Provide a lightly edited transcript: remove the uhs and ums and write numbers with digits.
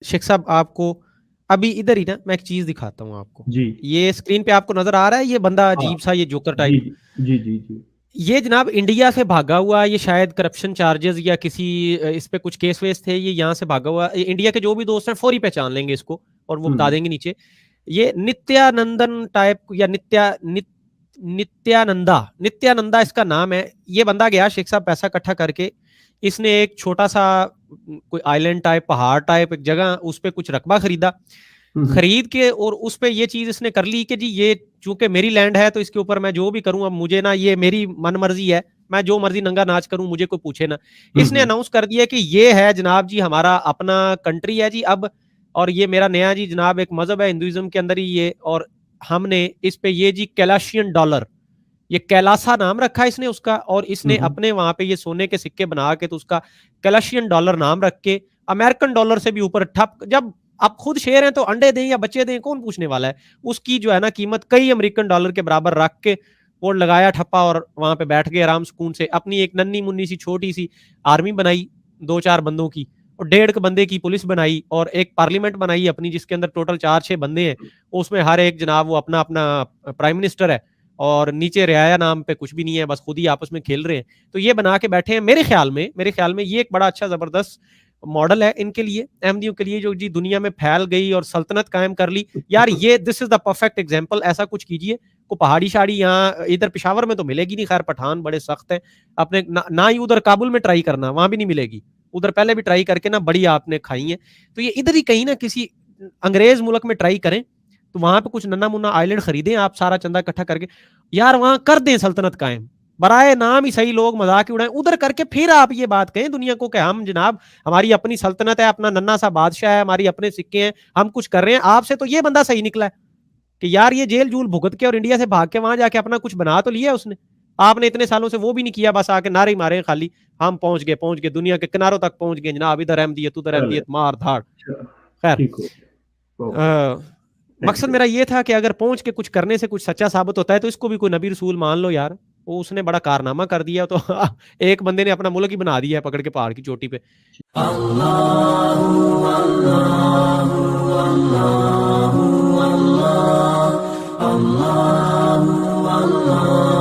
शेख साहब आपको अभी इधर ही ना मैं एक चीज़ दिखाता हूँ आपको। जी। ये स्क्रीन पे आपको नज़र आ रहा है ये बंदा हाँ। अजीब-सा ये जोकर जी, टाइप? जी। जी, जी, जी। ये जनाब इंडिया से भागा हुआ ये शायद करप्शन चार्जेज़ या किसी इस पे कुछ केस-वेस थे ये यहाँ से भागा हुआ इंडिया के जो भी दोस्त हैं फौरी पहचान लेंगे इसको और वो बता हुँ। देंगे नीचे। ये नित्यानंदन टाइप या नित्यानंदा इसका नाम है। ये बंदा गया शेख साहब पैसा इकट्ठा करके, इसने एक छोटा-सा कोई आइलैंड टाइप, पहाड़ टाइप एक जगह उस पे कुछ रकबा खरीदा। हुँ, हुँ। खरीद के और उस पे ये चीज़ इसने कर ली कि जी ये चूँकि मेरी लैंड है तो इसके ऊपर मैं जो भी करूँ अब मुझे ना ये मेरी मन-मर्ज़ी है। मैं जो मर्ज़ी नंगा नाच करूँ मुझे कोई पूछे ना। हुँ, इसने हुँ। अनाउंस कर दिया कि ये है जनाब जी हमारा अपना कंट्री है जी अब और ये मेरा नया जी जनाब एक मज़हब है हिंदुइज़्म के अंदर ही ये और हमने इस पे ये जी कैलाशियन डॉलर ये कैलासा नाम रखा है इसने उसका और हुँ, इसने हुँ। अपने वहाँ पे ये सोने के सिक्के बना के तो उसका कैलाशियन डॉलर नाम रख के अमेरिकन डॉलर से भी ऊपर ठप जब आप खुद शेर हैं तो अंडे दें या बच्चे दें कौन पूछने वाला है? उसकी जो है ना कीमत कई अमेरिकन डॉलर के बराबर रख के वो लगाया ठप्पा और वहाँ पे बैठ गए आराम सुकून से अपनी एक नन्ही-मुन्नी सी छोटी-सी आर्मी बनाई 2-4 बंदों की और 1.5 बंदे की पुलिस बनाई और एक पार्लियामेंट बनाई अपनी जिसके अंदर टोटल 4-6 बंदे हैं। उसमें हर एक जनाब वो अपना-अपना प्राइम मिनिस्टर है और नीचे रियाया नाम पे कुछ भी नहीं है, बस खुद ही आपस में खेल रहे हैं। तो ये बना के बैठे हैं मेरे ख्याल में ये एक बड़ा अच्छा ज़बरदस्त मॉडल है इनके लिए, अहमदियों के लिए जो जी दुनिया में फैल गई और सल्तनत कायम कर ली। यार ये this is the perfect example ऐसा कुछ कीजिए, को पहाड़ी-शहाड़ी यहाँ इधर पेशावर में तो मिलेगी नहीं खैर पठान बड़े सख्त हैं। अपने ना ना ही उधर काबुल में ट्राई करना, वहाँ भी नहीं मिलेगी। उधर पहले भी ट्राई करके ना बड़ी आपने खाई हैं। तो ये इधर ही कहीं ना किसी अंग्रेज़ मुल्क में ट्राई करें, तो वहाँ पे कुछ नन्ना-मुन्ना आइलैंड खरीदें आप सारा चंदा इकट्ठा करके। यार वहाँ कर दें सल्तनत कायम। बराए नाम ही सही लोग मज़ाक ही उड़ाएँ, उधर करके फिर आप ये बात कहें दुनिया को कि हम जनाब हमारी अपनी सल्तनत है, अपना नन्ना-सा बादशाह है, हमारी अपने सिक्के हैं, हम कुछ कर रहे हैं। आपसे तो ये बंदा सही निकला है कि यार ये जेल-जूल भुगत के और इंडिया से भाग के वहाँ जाके अपना कुछ बना तो लिया उसने। आपने इतने सालों से वो भी नहीं किया, बस आके नारे ही मारे हैं खाली। हम पहुँच गए, दुनिया के किनारों तक पहुँच गए जनाब, इधर अहमदियत, उधर चलें। अहमदियत, मार-धाड़। अच्छा, खैर ठीक हो गया। ओके, अ, थैंक मकसद यू। मेरा ये था कि अगर पहुँच के कुछ करने से कुछ सच्चा साबित होता है, तो इसको भी कोई नबी रसूल मान लो यार। वो उसने बड़ा कारनामा कर दिया तो एक बंदे ने अपना मुल्क ही बना दिया है पकड़ के पहाड़ की चोटी पे। अल्लाहु अल्लाहु अल्लाहु अल्लाह अल्लाहु अल्लाह